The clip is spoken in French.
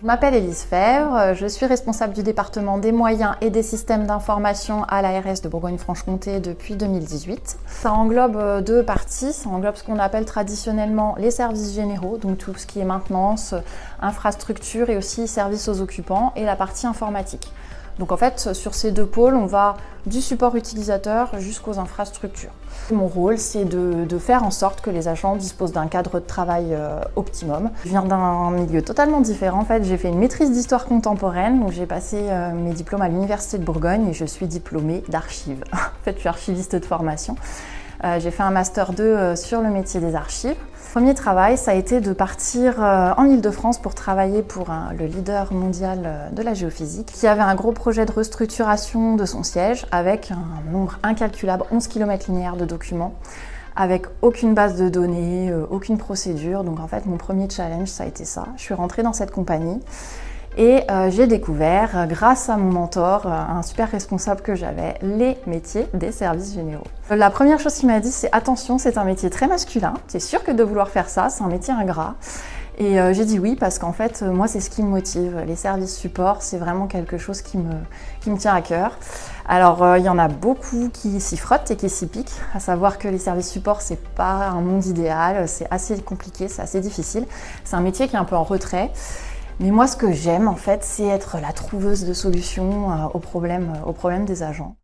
Je m'appelle Élise Fèvre, je suis responsable du département des moyens et des systèmes d'information à l'ARS de Bourgogne-Franche-Comté depuis 2018. Ça englobe deux parties, ça englobe ce qu'on appelle traditionnellement les services généraux, donc tout ce qui est maintenance, infrastructure et aussi services aux occupants, et la partie informatique. Donc en fait, sur ces deux pôles, on va du support utilisateur jusqu'aux infrastructures. Mon rôle, c'est de faire en sorte que les agents disposent d'un cadre de travail optimum. Je viens d'un milieu totalement différent. En fait, j'ai fait une maîtrise d'histoire contemporaine, donc j'ai passé mes diplômes à l'Université de Bourgogne et je suis diplômée d'archives. En fait, je suis archiviste de formation. J'ai fait un master 2 sur le métier des archives. Premier travail, ça a été de partir en Île-de-France pour travailler pour le leader mondial de la géophysique, qui avait un gros projet de restructuration de son siège avec un nombre incalculable, 11 km linéaires de documents, avec aucune base de données, aucune procédure. Donc en fait, mon premier challenge, ça a été ça. Je suis rentrée dans cette compagnie. Et j'ai découvert, grâce à mon mentor, un super responsable que j'avais, les métiers des services généraux. La première chose qu'il m'a dit, c'est attention, c'est un métier très masculin, c'est sûr que de vouloir faire ça, c'est un métier ingrat. Et j'ai dit oui parce qu'en fait, moi, c'est ce qui me motive. Les services support, c'est vraiment quelque chose qui me tient à cœur. Alors, il y en a beaucoup qui s'y frottent et qui s'y piquent, à savoir que les services support, c'est pas un monde idéal, c'est assez compliqué, c'est assez difficile. C'est un métier qui est un peu en retrait. Mais moi, ce que j'aime, en fait, c'est être la trouveuse de solutions aux problèmes des agents.